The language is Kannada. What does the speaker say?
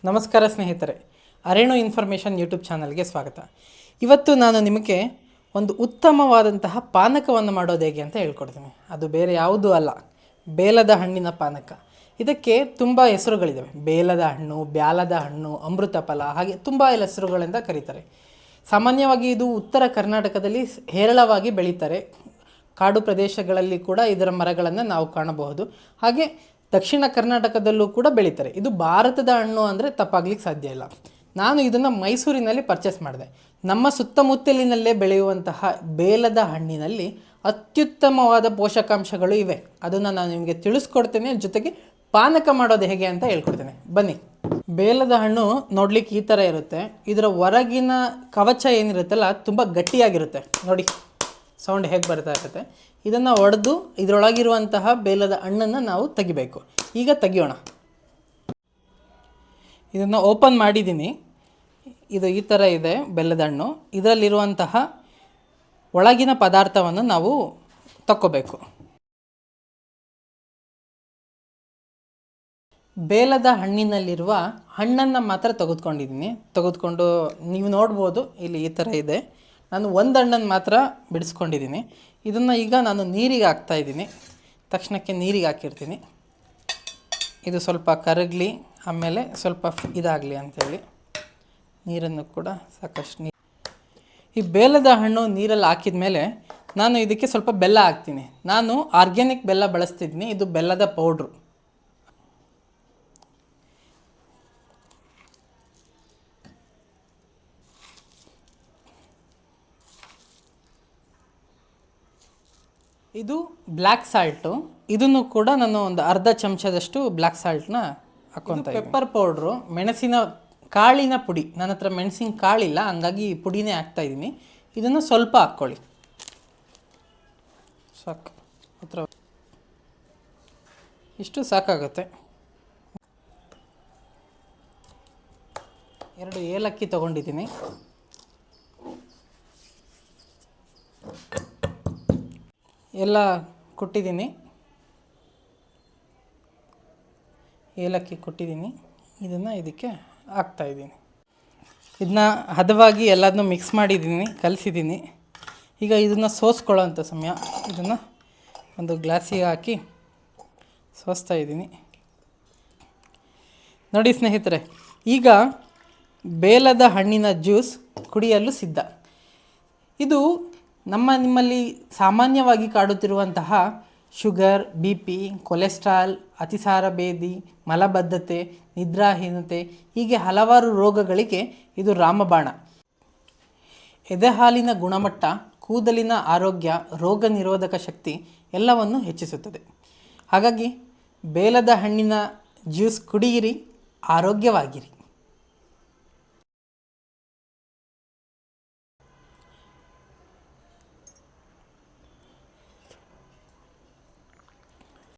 ನಮಸ್ಕಾರ ಸ್ನೇಹಿತರೆ, ಅರೇಣು ಇನ್ಫಾರ್ಮೇಷನ್ ಯೂಟ್ಯೂಬ್ ಚಾನಲ್ಗೆ ಸ್ವಾಗತ. ಇವತ್ತು ನಾನು ನಿಮಗೆ ಒಂದು ಉತ್ತಮವಾದಂತಹ ಪಾನಕವನ್ನು ಮಾಡೋದು ಹೇಗೆ ಅಂತ ಹೇಳ್ಕೊಡ್ತೀನಿ. ಅದು ಬೇರೆ ಯಾವುದೂ ಅಲ್ಲ, ಬೇಲದ ಹಣ್ಣಿನ ಪಾನಕ. ಇದಕ್ಕೆ ತುಂಬ ಹೆಸರುಗಳಿದ್ದಾವೆ. ಬೇಲದ ಹಣ್ಣು, ಬ್ಯಾಲದ ಹಣ್ಣು, ಅಮೃತ ಫಲ, ಹಾಗೆ ತುಂಬ ಹೆಸರುಗಳಿಂದ ಕರೀತಾರೆ. ಸಾಮಾನ್ಯವಾಗಿ ಇದು ಉತ್ತರ ಕರ್ನಾಟಕದಲ್ಲಿ ಹೇರಳವಾಗಿ ಬೆಳೀತಾರೆ. ಕಾಡು ಪ್ರದೇಶಗಳಲ್ಲಿ ಕೂಡ ಇದರ ಮರಗಳನ್ನು ನಾವು ಕಾಣಬಹುದು. ಹಾಗೆ ದಕ್ಷಿಣ ಕರ್ನಾಟಕದಲ್ಲೂ ಕೂಡ ಬೆಳೀತಾರೆ. ಇದು ಭಾರತದ ಹಣ್ಣು ಅಂದರೆ ತಪ್ಪಾಗ್ಲಿಕ್ಕೆ ಸಾಧ್ಯ ಇಲ್ಲ. ನಾನು ಇದನ್ನು ಮೈಸೂರಿನಲ್ಲಿ ಪರ್ಚೇಸ್ ಮಾಡಿದೆ. ನಮ್ಮ ಸುತ್ತಮುತ್ತಲಿನಲ್ಲೇ ಬೆಳೆಯುವಂತಹ ಬೇಲದ ಹಣ್ಣಿನಲ್ಲಿ ಅತ್ಯುತ್ತಮವಾದ ಪೋಷಕಾಂಶಗಳು ಇವೆ. ಅದನ್ನು ನಾನು ನಿಮಗೆ ತಿಳಿಸ್ಕೊಡ್ತೇನೆ, ಜೊತೆಗೆ ಪಾನಕ ಮಾಡೋದು ಹೇಗೆ ಅಂತ ಹೇಳ್ಕೊಡ್ತೇನೆ. ಬನ್ನಿ. ಬೇಲದ ಹಣ್ಣು ನೋಡ್ಲಿಕ್ಕೆ ಈ ಥರ ಇರುತ್ತೆ. ಇದರ ಹೊರಗಿನ ಕವಚ ಏನಿರುತ್ತಲ್ಲ ತುಂಬ ಗಟ್ಟಿಯಾಗಿರುತ್ತೆ. ನೋಡಿ ಸೌಂಡ್ ಹೇಗೆ ಬರ್ತಾ ಇರುತ್ತೆ. ಇದನ್ನು ಒಡೆದು ಇದರೊಳಗಿರುವಂತಹ ಬೇಲದ ಹಣ್ಣನ್ನು ನಾವು ತೆಗಿಬೇಕು. ಈಗ ತೆಗಿಯೋಣ. ಇದನ್ನು ಓಪನ್ ಮಾಡಿದ್ದೀನಿ. ಇದು ಈ ಥರ ಇದೆ ಬೆಲ್ಲದ ಹಣ್ಣು. ಇದರಲ್ಲಿರುವಂತಹ ಒಳಗಿನ ಪದಾರ್ಥವನ್ನು ನಾವು ತಕ್ಕೋಬೇಕು. ಬೇಲದ ಹಣ್ಣಿನಲ್ಲಿರುವ ಹಣ್ಣನ್ನು ಮಾತ್ರ ತೆಗೆದುಕೊಂಡು ನೀವು ನೋಡ್ಬೋದು, ಇಲ್ಲಿ ಈ ಥರ ಇದೆ. ನಾನು ಒಂದು ಹಣ್ಣನ್ನು ಮಾತ್ರ ಬಿಡಿಸ್ಕೊಂಡಿದ್ದೀನಿ. ಇದನ್ನು ಈಗ ನಾನು ನೀರಿಗೆ ಹಾಕ್ತಾಯಿದ್ದೀನಿ. ತಕ್ಷಣಕ್ಕೆ ನೀರಿಗೆ ಹಾಕಿರ್ತೀನಿ. ಇದು ಸ್ವಲ್ಪ ಕರಗಲಿ, ಆಮೇಲೆ ಸ್ವಲ್ಪ ಇದಾಗಲಿ ಅಂಥೇಳಿ ನೀರನ್ನು ಕೂಡ ಸಾಕಷ್ಟು ಈ ಬೇಲದ ಹಣ್ಣು ನೀರಲ್ಲಿ ಹಾಕಿದ ಮೇಲೆ ನಾನು ಇದಕ್ಕೆ ಸ್ವಲ್ಪ ಬೆಲ್ಲ ಹಾಕ್ತೀನಿ. ನಾನು ಆರ್ಗ್ಯಾನಿಕ್ ಬೆಲ್ಲ ಬಳಸ್ತಿದ್ದೀನಿ. ಇದು ಬೆಲ್ಲದ ಪೌಡ್ರು. ಇದು ಬ್ಲ್ಯಾಕ್ ಸಾಲ್ಟು. ಇದನ್ನು ಕೂಡ ನಾನು ಒಂದು ಅರ್ಧ ಚಮಚದಷ್ಟು ಬ್ಲ್ಯಾಕ್ ಸಾಲ್ಟ್ನ ಹಾಕ್ಕೊತಾ ಇದ್ದೀನಿ. ಪೆಪ್ಪರ್ ಪೌಡ್ರು, ಮೆಣಸಿನ ಕಾಳಿನ ಪುಡಿ. ನನ್ನ ಹತ್ರ ಮೆಣಸಿನ ಕಾಳಿಲ್ಲ, ಹಂಗಾಗಿ ಪುಡಿನೇ ಹಾಕ್ತಾಯಿದ್ದೀನಿ. ಇದನ್ನು ಸ್ವಲ್ಪ ಹಾಕ್ಕೊಳ್ಳಿ, ಸಾಕು. ಹತ್ರ ಇಷ್ಟು ಸಾಕಾಗುತ್ತೆ. 2 ಏಲಕ್ಕಿ ತೊಗೊಂಡಿದ್ದೀನಿ. ಎಲ್ಲ ಕುಟ್ಟಿದ್ದೀನಿ. ಏಲಕ್ಕಿ ಕುಟ್ಟಿದ್ದೀನಿ. ಇದನ್ನು ಇದಕ್ಕೆ ಹಾಕ್ತಾಯಿದ್ದೀನಿ. ಇದನ್ನ ಹದವಾಗಿ ಎಲ್ಲದನ್ನೂ ಮಿಕ್ಸ್ ಮಾಡಿದ್ದೀನಿ, ಕಲಿಸಿದ್ದೀನಿ. ಈಗ ಇದನ್ನು ಸೋಸ್ಕೊಳ್ಳೋ ಅಂಥ ಸಮಯ. ಇದನ್ನು ಒಂದು ಗ್ಲಾಸಿಗೆ ಹಾಕಿ ಸೋಸ್ತಾ ಇದ್ದೀನಿ. ನೋಡಿ ಸ್ನೇಹಿತರೆ, ಈಗ ಬೇಲದ ಹಣ್ಣಿನ ಜ್ಯೂಸ್ ಕುಡಿಯಲು ಸಿದ್ಧ. ಇದು ನಿಮ್ಮಲ್ಲಿ ಸಾಮಾನ್ಯವಾಗಿ ಕಾಡುತ್ತಿರುವಂತಹ ಶುಗರ್, BP, ಕೊಲೆಸ್ಟ್ರಾಲ್, ಅತಿಸಾರ ಭೇದಿ, ಮಲಬದ್ಧತೆ, ನಿದ್ರಾಹೀನತೆ, ಹೀಗೆ ಹಲವಾರು ರೋಗಗಳಿಗೆ ಇದು ರಾಮಬಾಣ. ಎದೆಹಾಲಿನ ಗುಣಮಟ್ಟ, ಕೂದಲಿನ ಆರೋಗ್ಯ, ರೋಗ ನಿರೋಧಕ ಶಕ್ತಿ ಎಲ್ಲವನ್ನು ಹೆಚ್ಚಿಸುತ್ತದೆ. ಹಾಗಾಗಿ ಬೇಲದ ಹಣ್ಣಿನ ಜ್ಯೂಸ್ ಕುಡಿಯಿರಿ, ಆರೋಗ್ಯವಾಗಿರಿ.